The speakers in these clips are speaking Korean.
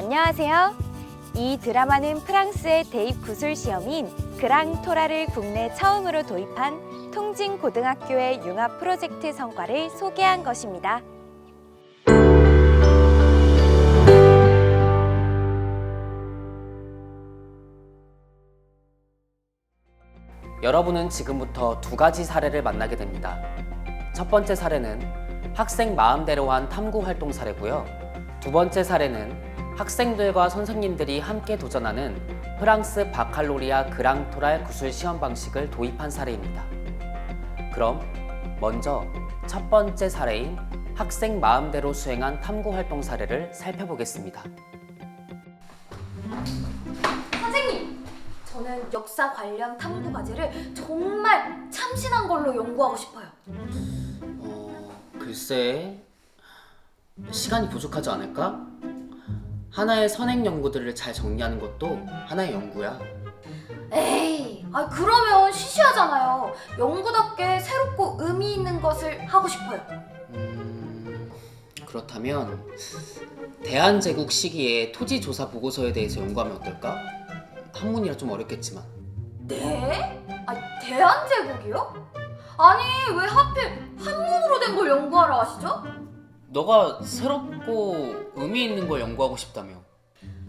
안녕하세요. 이 드라마는 프랑스의 대입 구술 시험인 그랑토라를 국내 처음으로 도입한 통진고등학교의 융합 프로젝트 성과를 소개한 것입니다. 여러분은 지금부터 두 가지 사례를 만나게 됩니다. 첫 번째 사례는 학생 마음대로 한 탐구 활동 사례고요. 두 번째 사례는 학생들과 선생님들이 함께 도전하는 프랑스 바칼로리아 그랑토랄 구술 시험 방식을 도입한 사례입니다. 그럼 먼저 첫 번째 사례인 학생 마음대로 수행한 탐구 활동 사례를 살펴보겠습니다. 선생님! 저는 역사 관련 탐구 과제를 정말 참신한 걸로 연구하고 싶어요. 글쎄, 시간이 부족하지 않을까? 하나의 선행 연구들을 잘 정리하는 것도 하나의 연구야. 에이, 그러면 시시하잖아요. 연구답게 새롭고 의미 있는 것을 하고 싶어요. 그렇다면 대한제국 시기의 토지조사 보고서에 대해서 연구하면 어떨까? 한문이라 좀 어렵겠지만. 네? 대한제국이요? 아니, 왜 하필 한문으로 된 걸 연구하러 하시죠? 너가 새롭고 의미 있는 걸 연구하고 싶다며.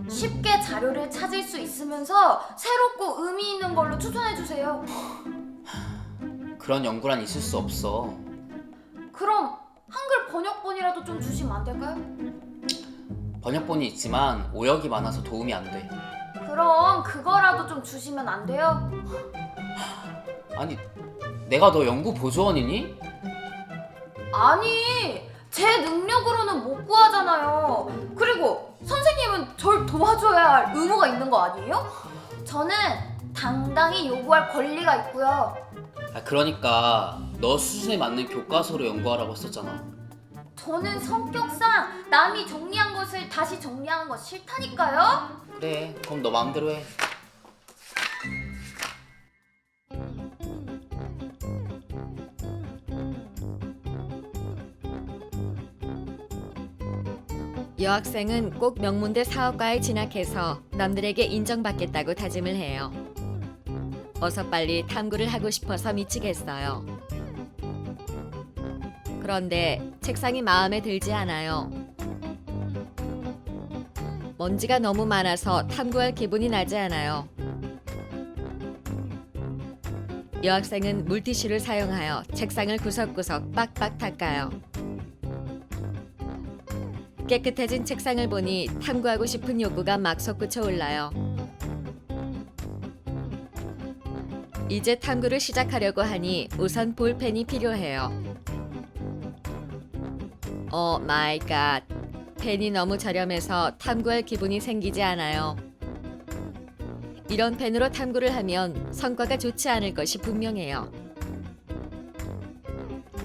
쉽게 자료를 찾을 수 있으면서 새롭고 의미 있는 걸로 추천해주세요. 그런 연구란 있을 수 없어. 그럼 한글 번역본이라도 좀 주시면 안 될까요? 번역본이 있지만 오역이 많아서 도움이 안 돼. 그럼 그거라도 좀 주시면 안 돼요? 아니, 내가 너 연구 보조원이니? 아니, 제 능력으로는 못 구하잖아요. 그리고 선생님은 절 도와줘야 할 의무가 있는 거 아니에요? 저는 당당히 요구할 권리가 있고요. 그러니까 너 수준에 맞는 교과서로 연구하라고 했었잖아. 저는 성격상 남이 정리한 것을 다시 정리하는 거 싫다니까요. 그래, 그럼 너 마음대로 해. 여학생은 꼭 명문대 사업과에 진학해서 남들에게 인정받겠다고 다짐을 해요. 어서 빨리 탐구를 하고 싶어서 미치겠어요. 그런데 책상이 마음에 들지 않아요. 먼지가 너무 많아서 탐구할 기분이 나지 않아요. 여학생은 물티슈를 사용하여 책상을 구석구석 빡빡 닦아요. 깨끗해진 책상을 보니 탐구하고 싶은 욕구가 막 솟구쳐 올라요. 이제 탐구를 시작하려고 하니 우선 볼펜이 필요해요. 오 마이 갓. 펜이 너무 저렴해서 탐구할 기분이 생기지 않아요. 이런 펜으로 탐구를 하면 성과가 좋지 않을 것이 분명해요.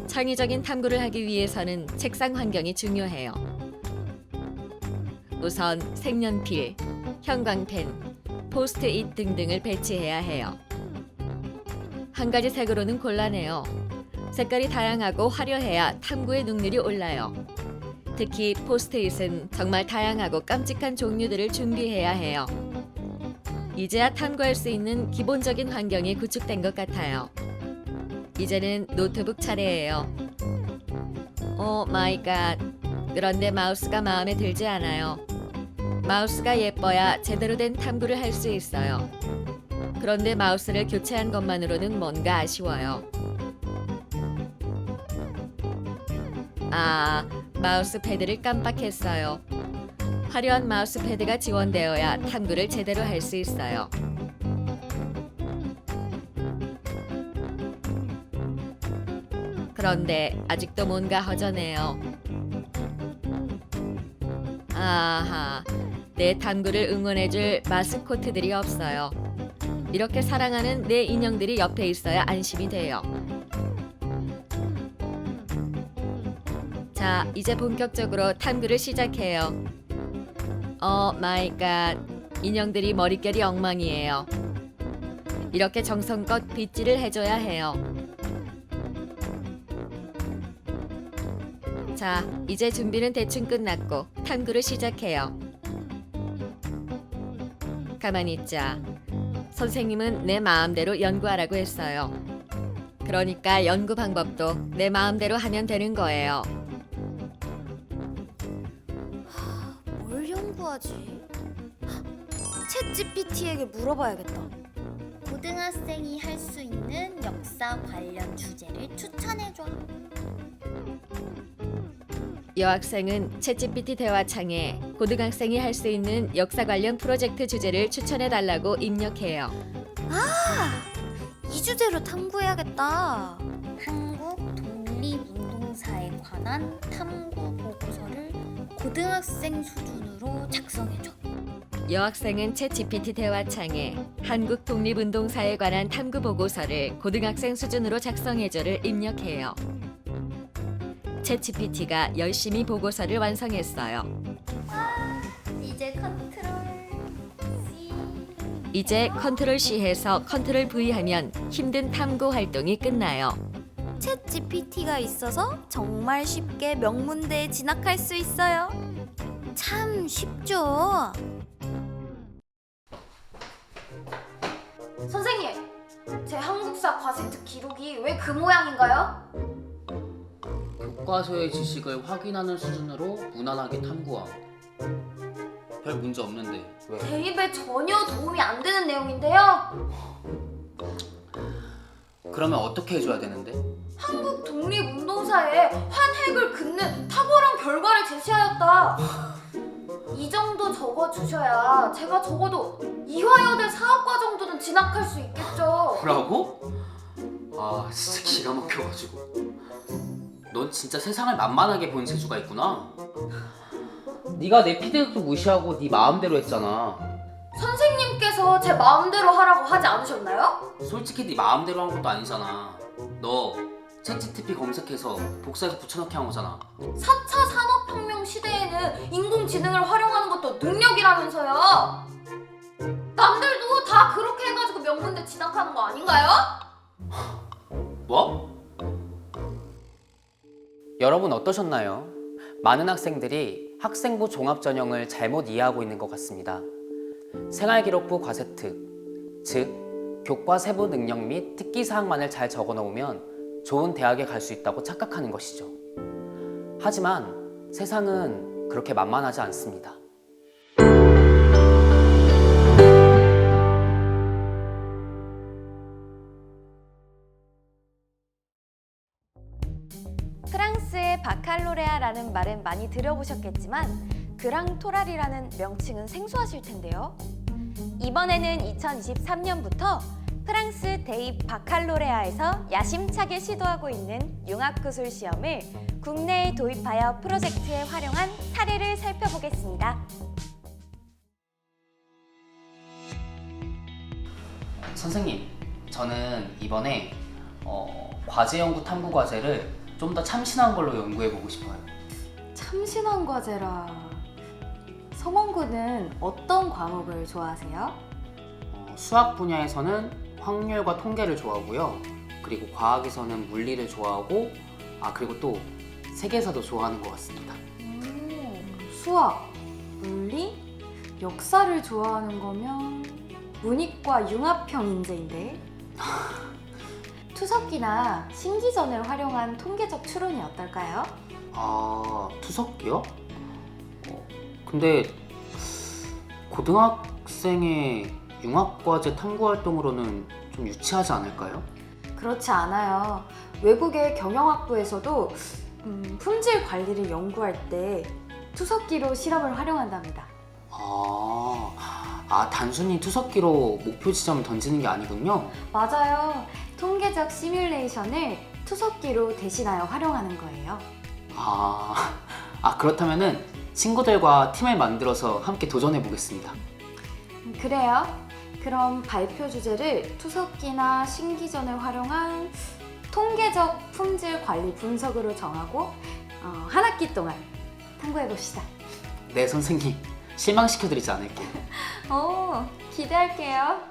창의적인 탐구를 하기 위해서는 책상 환경이 중요해요. 우선 색연필, 형광펜, 포스트잇 등등을 배치해야 해요. 한 가지 색으로는 곤란해요. 색깔이 다양하고 화려해야 탐구의 능률이 올라요. 특히 포스트잇은 정말 다양하고 깜찍한 종류들을 준비해야 해요. 이제야 탐구할 수 있는 기본적인 환경이 구축된 것 같아요. 이제는 노트북 차례예요. 오 마이 갓. 그런데 마우스가 마음에 들지 않아요. 마우스가 예뻐야 제대로 된 탐구를 할 수 있어요. 그런데 마우스를 교체한 것만으로는 뭔가 아쉬워요. 마우스 패드를 깜빡했어요. 화려한 마우스 패드가 지원되어야 탐구를 제대로 할 수 있어요. 그런데 아직도 뭔가 허전해요. 내 탐구를 응원해줄 마스코트들이 없어요. 이렇게 사랑하는 내 인형들이 옆에 있어야 안심이 돼요. 자, 이제 본격적으로 탐구를 시작해요. 오 마이 갓. 인형들이 머릿결이 엉망이에요. 이렇게 정성껏 빗질을 해줘야 해요. 자, 이제 준비는 대충 끝났고 탐구를 시작해요. 가만히 있자. 선생님은 내 마음대로 연구하라고 했어요. 그러니까 연구 방법도 내 마음대로 하면 되는 거예요. 뭘 연구하지? 챗 GPT에게 물어봐야겠다. 고등학생이 할 수 있는 역사 관련 주제를 추천해줘. 여학생은 챗GPT 대화창에 고등학생이 할 수 있는 역사 관련 프로젝트 주제를 추천해달라고 입력해요. 이 주제로 탐구해야겠다. 한국 독립운동사에 관한 탐구 보고서를 고등학생 수준으로 작성해줘. 여학생은 챗GPT 대화창에 한국 독립운동사에 관한 탐구 보고서를 고등학생 수준으로 작성해줘를 입력해요. 챗GPT가 열심히 보고서를 완성했어요. 이제 컨트롤 C. 이제 컨트롤 C해서 컨트롤 V 하면 힘든 탐구 활동이 끝나요. 챗 GPT가 있어서 정말 쉽게 명문대에 진학할 수 있어요. 참 쉽죠? 선생님, 제 한국사 과세특 기록이 왜 그 모양인가요? 교과서의 지식을 확인하는 수준으로 무난하게 탐구함. 별 문제 없는데 왜? 대입에 전혀 도움이 안 되는 내용인데요. 그러면 어떻게 해줘야 되는데? 한국 독립운동사에 한획을 긋는 탁월한 결과를 제시하였다. 이 정도 적어주셔야 제가 적어도 이화여대 사학과 정도는 진학할 수 있겠죠. 뭐라고? 아 진짜 기가 막혀가지고. 넌 진짜 세상을 만만하게 본 재주가 있구나. 네가 내 피드백도 무시하고 네 마음대로 했잖아. 선생님께서 제 마음대로 하라고 하지 않으셨나요? 솔직히 네 마음대로 한 것도 아니잖아. 너 챗GPT 검색해서 복사해서 붙여넣기 한 거잖아. 4차 산업혁명 시대에는 인공지능을 활용하는 것도 능력이라면서요. 남들도 다 그렇게 해가지고 명문대 진학하는 거 아닌가요? 뭐? 여러분 어떠셨나요? 많은 학생들이 학생부 종합전형을 잘못 이해하고 있는 것 같습니다. 생활기록부 과세특, 즉 교과 세부 능력 및 특기사항만을 잘 적어놓으면 좋은 대학에 갈 수 있다고 착각하는 것이죠. 하지만 세상은 그렇게 만만하지 않습니다. 프랑스의 바칼로레아라는 말은 많이 들어보셨겠지만 그랑토랄이라는 명칭은 생소하실 텐데요. 이번에는 2023년부터 프랑스 대입 바칼로레아에서 야심차게 시도하고 있는 융합구술 시험을 국내에 도입하여 프로젝트에 활용한 사례를 살펴보겠습니다. 선생님, 저는 이번에 과제연구 탐구 과제를 좀 더 참신한 걸로 연구해보고 싶어요. 참신한 과제라. 성원군은 어떤 과목을 좋아하세요? 수학 분야에서는 확률과 통계를 좋아하고요. 그리고 과학에서는 물리를 좋아하고, 그리고 또 세계사도 좋아하는 것 같습니다. 수학, 물리, 역사를 좋아하는 거면 문이과 융합형 인재인데. 투석기나 신기전을 활용한 통계적 추론이 어떨까요? 투석기요? 근데 고등학생의 융합과제 탐구활동으로는 좀 유치하지 않을까요? 그렇지 않아요. 외국의 경영학부에서도 품질 관리를 연구할 때 투석기로 실험을 활용한답니다. 단순히 투석기로 목표 지점을 던지는 게 아니군요. 맞아요. 통계적 시뮬레이션을 투석기로 대신하여 활용하는 거예요. 그렇다면은 친구들과 팀을 만들어서 함께 도전해 보겠습니다. 그래요. 그럼 발표 주제를 투석기나 신기전을 활용한 통계적 품질 관리 분석으로 정하고 한 학기 동안 탐구해 봅시다. 네, 선생님. 실망시켜드리지 않을게요. 기대할게요.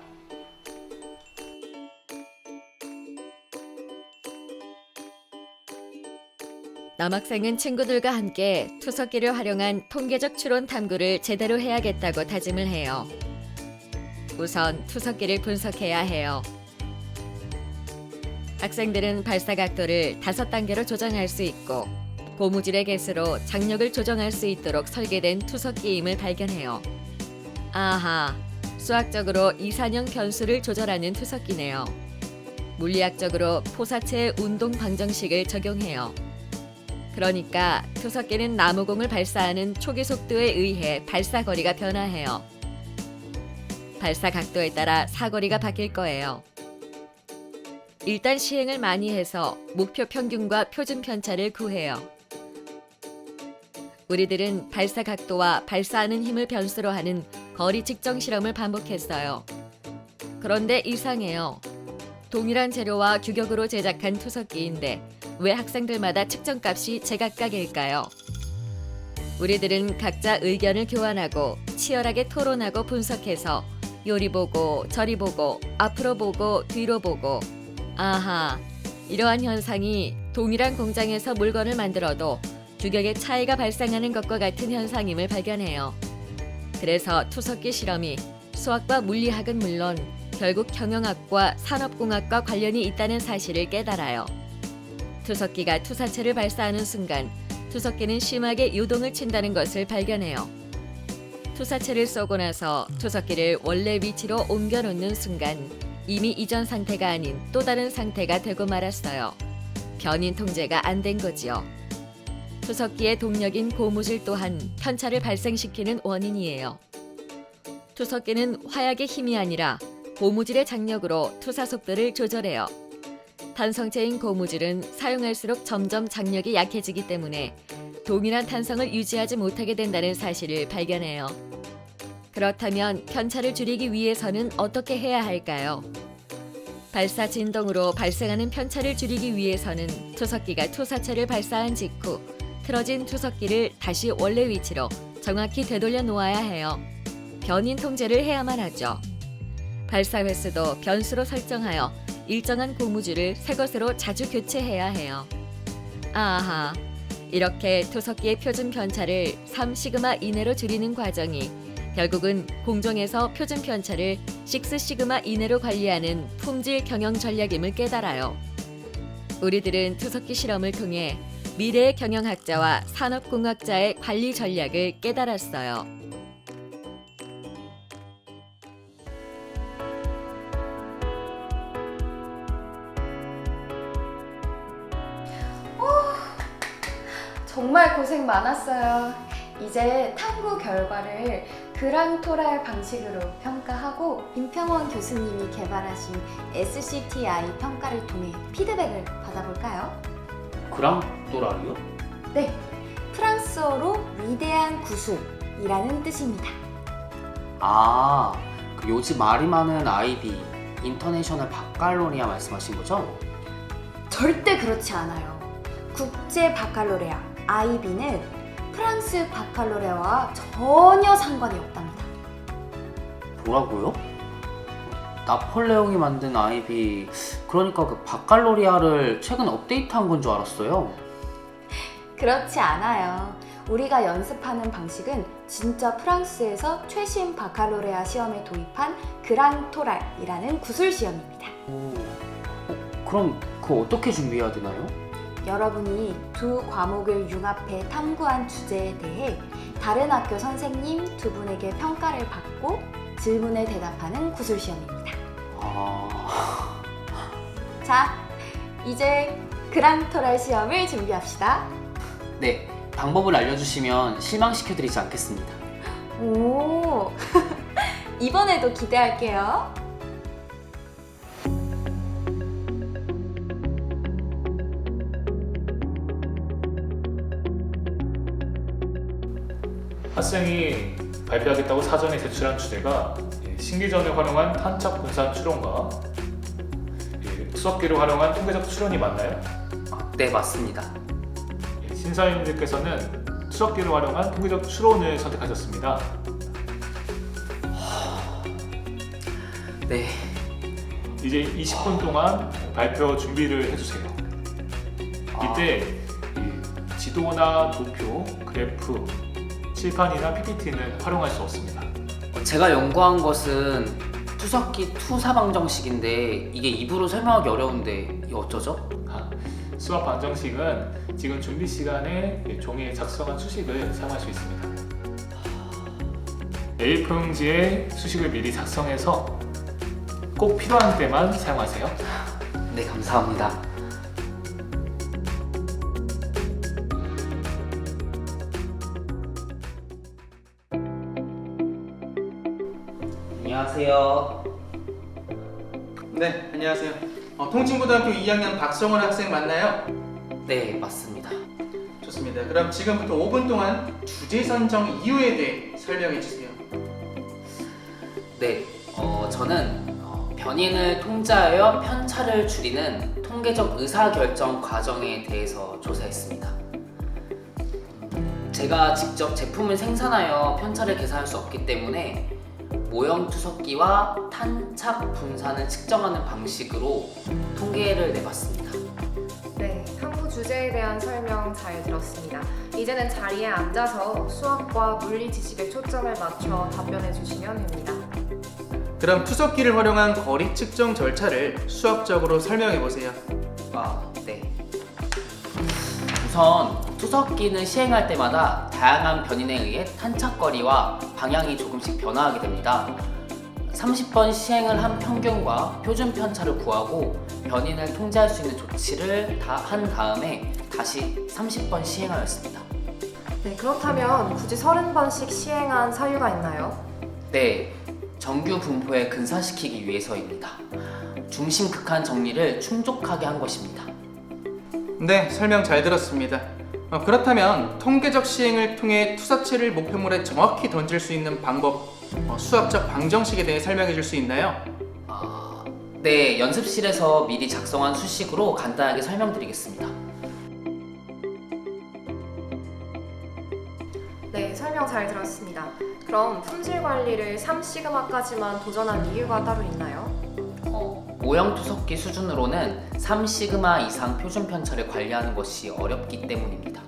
남학생은 친구들과 함께 투석기를 활용한 통계적 추론 탐구를 제대로 해야겠다고 다짐을 해요. 우선 투석기를 분석해야 해요. 학생들은 발사 각도를 5단계로 조정할 수 있고 고무줄의 개수로 장력을 조정할 수 있도록 설계된 투석기임을 발견해요. 아하, 수학적으로 이산형 변수를 조절하는 투석기네요. 물리학적으로 포사체의 운동 방정식을 적용해요. 그러니까 투석기는 나무공을 발사하는 초기 속도에 의해 발사 거리가 변화해요. 발사 각도에 따라 사거리가 바뀔 거예요. 일단 시행을 많이 해서 목표 평균과 표준 편차를 구해요. 우리들은 발사 각도와 발사하는 힘을 변수로 하는 거리 측정 실험을 반복했어요. 그런데 이상해요. 동일한 재료와 규격으로 제작한 투석기인데 왜 학생들마다 측정값이 제각각일까요? 우리들은 각자 의견을 교환하고 치열하게 토론하고 분석해서 요리 보고 저리 보고 앞으로 보고 뒤로 보고 아하, 이러한 현상이 동일한 공장에서 물건을 만들어도 규격의 차이가 발생하는 것과 같은 현상임을 발견해요. 그래서 투석기 실험이 수학과 물리학은 물론 결국 경영학과 산업공학과 관련이 있다는 사실을 깨달아요. 투석기가 투사체를 발사하는 순간 투석기는 심하게 요동을 친다는 것을 발견해요. 투사체를 쏘고 나서 투석기를 원래 위치로 옮겨놓는 순간 이미 이전 상태가 아닌 또 다른 상태가 되고 말았어요. 변인 통제가 안 된 거지요. 투석기의 동력인 고무줄 또한 편차를 발생시키는 원인이에요. 투석기는 화약의 힘이 아니라 고무줄의 장력으로 투사 속도를 조절해요. 탄성체인 고무줄은 사용할수록 점점 장력이 약해지기 때문에 동일한 탄성을 유지하지 못하게 된다는 사실을 발견해요. 그렇다면 편차를 줄이기 위해서는 어떻게 해야 할까요? 발사 진동으로 발생하는 편차를 줄이기 위해서는 투석기가 투사체를 발사한 직후 틀어진 투석기를 다시 원래 위치로 정확히 되돌려 놓아야 해요. 변인 통제를 해야만 하죠. 발사 횟수도 변수로 설정하여 일정한 고무줄을 새 것으로 자주 교체해야 해요. 아하, 이렇게 투석기의 표준 편차를 3시그마 이내로 줄이는 과정이 결국은 공정에서 표준 편차를 6시그마 이내로 관리하는 품질 경영 전략임을 깨달아요. 우리들은 투석기 실험을 통해 미래의 경영학자와 산업공학자의 관리 전략을 깨달았어요. 정말 고생 많았어요. 이제 탐구 결과를 그랑토랄 방식으로 평가하고 임평원 교수님이 개발하신 SCTI 평가를 통해 피드백을 받아볼까요? 그랑토랄이요? 네, 프랑스어로 위대한 구슬이라는 뜻입니다. 아, 그 요즘 말이 많은 IB, 인터내셔널 바칼로리아 말씀하신 거죠? 절대 그렇지 않아요. 국제 바칼로레아 IB는 프랑스 바칼로레아와 전혀 상관이 없답니다. 뭐라고요? 나폴레옹이 만든 IB, 그러니까 그 바칼로리아를 최근 업데이트한 건 줄 알았어요. 그렇지 않아요. 우리가 연습하는 방식은 진짜 프랑스에서 최신 바칼로레아 시험에 도입한 그랑토랄이라는 구술 시험입니다. 그럼 그거 어떻게 준비해야 되나요? 여러분이 두 과목을 융합해 탐구한 주제에 대해 다른 학교 선생님 두 분에게 평가를 받고 질문에 대답하는 구술 시험입니다. 자, 이제 그랑토랄 시험을 준비합시다. 네, 방법을 알려주시면 실망시켜드리지 않겠습니다. 오, 이번에도 기대할게요. 학생이 발표하겠다고 사전에 제출한 주제가 신기전을 활용한 탄착 분산 추론과 투석기를 활용한 통계적 추론이 맞나요? 네, 맞습니다. 심사위원들께서는 투석기를 활용한 통계적 추론을 선택하셨습니다. 네, 이제 20분 동안 발표 준비를 해주세요. 이때 지도나 도표, 그래프, 칠판이나 PPT는 활용할 수 없습니다. 제가 연구한 것은 투석기 투사 방정식인데 이게 입으로 설명하기 어려운데 이거 어쩌죠? 수학 방정식은 지금 준비 시간에 종이에 작성한 수식을 사용할 수 있습니다. A4 용지에 수식을 미리 작성해서 꼭 필요한 때만 사용하세요. 네, 감사합니다. 안녕하세요. 네, 안녕하세요. 통진고등학교 2학년 박성원 학생 맞나요? 네, 맞습니다. 좋습니다. 그럼 지금부터 5분 동안 주제 선정 이유에 대해 설명해 주세요. 네, 저는 변인을 통제하여 편차를 줄이는 통계적 의사결정 과정에 대해서 조사했습니다. 제가 직접 제품을 생산하여 편차를 계산할 수 없기 때문에 모형 투석기와 탄착 분산을 측정하는 방식으로 통계를 내봤습니다. 네, 탐구 주제에 대한 설명 잘 들었습니다. 이제는 자리에 앉아서 수학과 물리 지식에 초점을 맞춰 답변해 주시면 됩니다. 그럼 투석기를 활용한 거리 측정 절차를 수학적으로 설명해 보세요. 네. 우선 투석기는 시행할 때마다 다양한 변인에 의해 탄착거리와 방향이 조금씩 변화하게 됩니다. 30번 시행을 한 평균과 표준 편차를 구하고 변인을 통제할 수 있는 조치를 한 다음에 다시 30번 시행하였습니다. 네, 그렇다면 굳이 30번씩 시행한 사유가 있나요? 네, 정규 분포에 근사시키기 위해서입니다. 중심 극한 정리를 충족하게 한 것입니다. 네, 설명 잘 들었습니다. 그렇다면 통계적 시행을 통해 투사체를 목표물에 정확히 던질 수 있는 방법, 수학적 방정식에 대해 설명해 줄 수 있나요? 네, 연습실에서 미리 작성한 수식으로 간단하게 설명드리겠습니다. 네, 설명 잘 들었습니다. 그럼 품질 관리를 3시그마까지만 도전한 이유가 따로 있나요? 모형 투석기 수준으로는 3시그마 이상 표준 편차를 관리하는 것이 어렵기 때문입니다.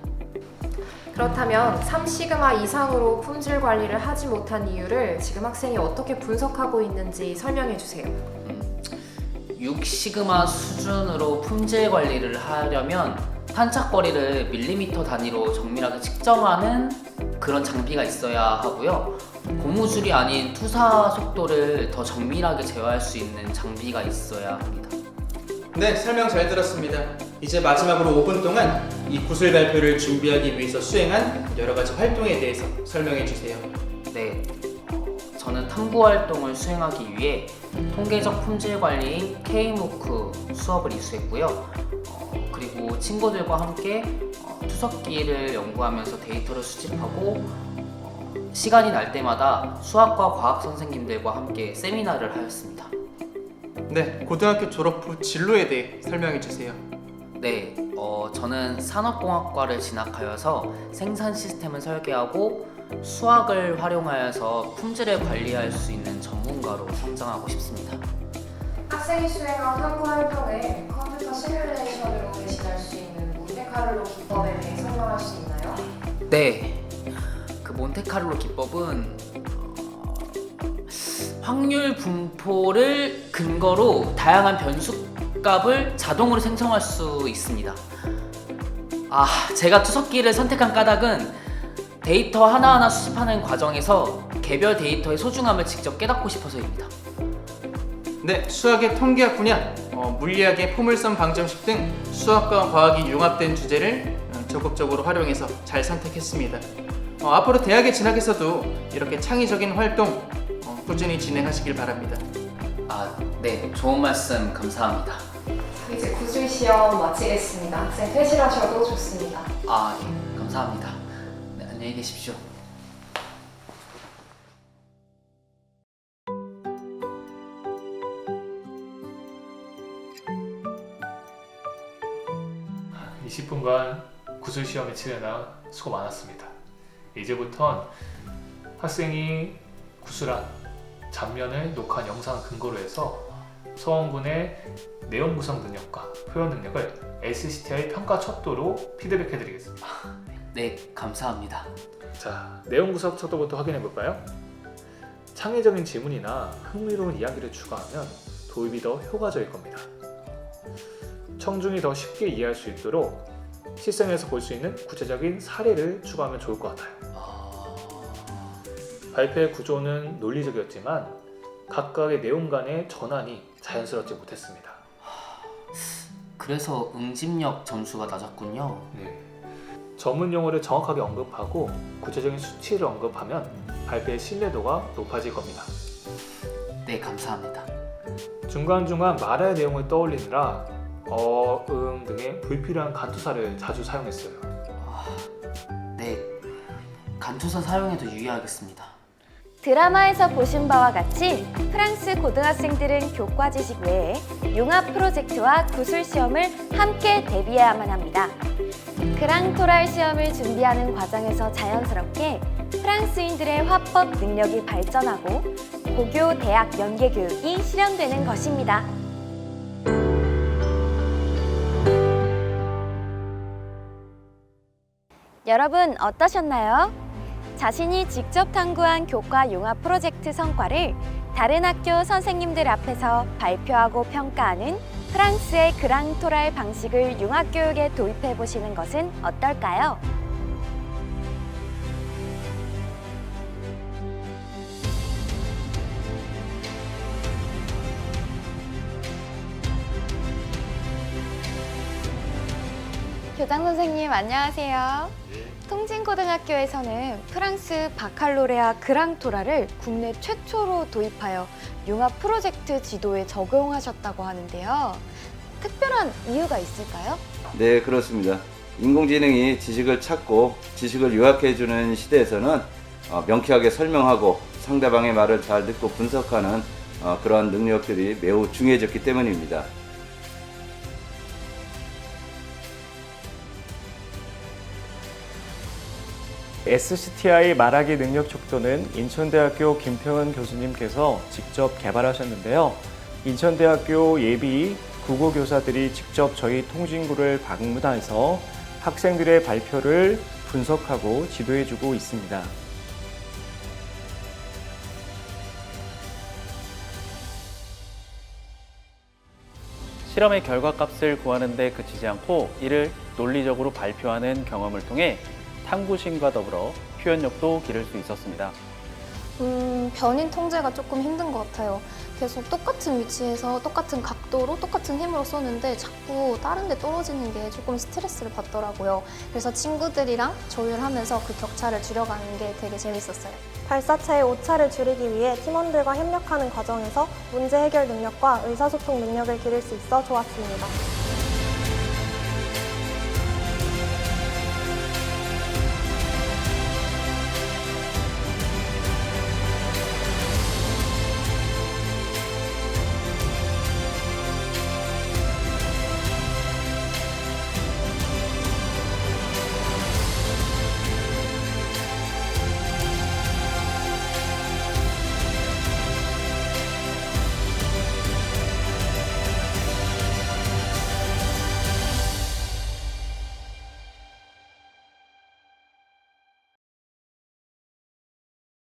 그렇다면 3시그마 이상으로 품질 관리를 하지 못한 이유를 지금 학생이 어떻게 분석하고 있는지 설명해 주세요. 6시그마 수준으로 품질 관리를 하려면 탄착거리를 밀리미터 단위로 정밀하게 측정하는 그런 장비가 있어야 하고요. 고무줄이 아닌 투사 속도를 더 정밀하게 제어할 수 있는 장비가 있어야 합니다. 네, 설명 잘 들었습니다. 이제 마지막으로 5분 동안 이 구술 발표를 준비하기 위해서 수행한 여러 가지 활동에 대해서 설명해 주세요. 네, 저는 탐구 활동을 수행하기 위해 통계적 품질 관리인 K무크 수업을 이수했고요. 그리고 친구들과 함께 투석기를 연구하면서 데이터를 수집하고 시간이 날 때마다 수학과 과학 선생님들과 함께 세미나를 하였습니다. 네, 고등학교 졸업 후 진로에 대해 설명해 주세요. 네, 저는 산업공학과를 진학하여서 생산 시스템을 설계하고 수학을 활용하여서 품질을 관리할 수 있는 전문가로 성장하고 싶습니다. 학생이 수행한 탐구 활동을 컴퓨터 시뮬레이션으로 대신할 수 있는 몬테카를로 기법에 대해 설명할 수 있나요? 네, 그 몬테카를로 기법은 확률 분포를 근거로 다양한 변수값을 자동으로 생성할 수 있습니다. 제가 투석기를 선택한 까닭은 데이터 하나하나 수집하는 과정에서 개별 데이터의 소중함을 직접 깨닫고 싶어서입니다. 네, 수학의 통계학 분야, 물리학의 포물선 방정식 등 수학과 과학이 융합된 주제를 적극적으로 활용해서 잘 선택했습니다. 앞으로 대학에 진학해서도 이렇게 창의적인 활동 꾸준히 진행하시길 바랍니다. 네, 좋은 말씀 감사합니다. 이제 구술 시험 마치겠습니다. 학생 퇴실하셔도 좋습니다. 네, 감사합니다. 네, 안녕히 계십시오. 아, 20분간 구술 시험에 치르느라 수고 많았습니다. 이제부턴 학생이 구술한 장면을 녹화한 영상을 근거로 해서 서원군의 내용 구성 능력과 표현 능력을 SCTI 평가 척도로 피드백해 드리겠습니다. 네, 감사합니다. 자, 내용 구성 척도부터 확인해 볼까요? 창의적인 질문이나 흥미로운 이야기를 추가하면 도입이 더 효과적일 겁니다. 청중이 더 쉽게 이해할 수 있도록 실생에서 볼 수 있는 구체적인 사례를 추가하면 좋을 것 같아요. 발표의 구조는 논리적이었지만 각각의 내용 간의 전환이 자연스럽지 못했습니다. 그래서 응집력 점수가 낮았군요. 전문 용어를 정확하게 언급하고 구체적인 수치를 언급하면 발표의 신뢰도가 높아질 겁니다. 네, 감사합니다. 중간중간 말할 할 내용을 떠올리느라 등의 불필요한 간투사를 자주 사용했어요. 네, 간투사 사용에도 유의하겠습니다. 드라마에서 보신 바와 같이 프랑스 고등학생들은 교과 지식 외에 융합 프로젝트와 구술 시험을 함께 대비해야만 합니다. 그랑토랄 시험을 준비하는 과정에서 자연스럽게 프랑스인들의 화법 능력이 발전하고 고교 대학 연계 교육이 실현되는 것입니다. 여러분 어떠셨나요? 자신이 직접 탐구한 교과 융합 프로젝트 성과를 다른 학교 선생님들 앞에서 발표하고 평가하는 프랑스의 그랑토랄 방식을 융합교육에 도입해 보시는 것은 어떨까요? 교장 선생님 안녕하세요. 통진고등학교에서는 프랑스 바칼로레아 그랑토라를 국내 최초로 도입하여 융합 프로젝트 지도에 적용하셨다고 하는데요. 특별한 이유가 있을까요? 네, 그렇습니다. 인공지능이 지식을 찾고 지식을 요약해주는 시대에서는 명쾌하게 설명하고 상대방의 말을 잘 듣고 분석하는 그러한 능력들이 매우 중요해졌기 때문입니다. SCTI 말하기 능력 촉도는 인천대학교 김평은 교수님께서 직접 개발하셨는데요. 인천대학교 예비 국어교사들이 직접 저희 통진구를 방문해서 학생들의 발표를 분석하고 지도해주고 있습니다. 실험의 결과값을 구하는 데 그치지 않고 이를 논리적으로 발표하는 경험을 통해 탐구심과 더불어 표현력도 기를 수 있었습니다. 변인 통제가 조금 힘든 것 같아요. 계속 똑같은 위치에서 똑같은 각도로 똑같은 힘으로 쏘는데 자꾸 다른 데 떨어지는 게 조금 스트레스를 받더라고요. 그래서 친구들이랑 조율하면서 그 격차를 줄여가는 게 되게 재밌었어요. 발사체의 오차를 줄이기 위해 팀원들과 협력하는 과정에서 문제 해결 능력과 의사소통 능력을 기를 수 있어 좋았습니다.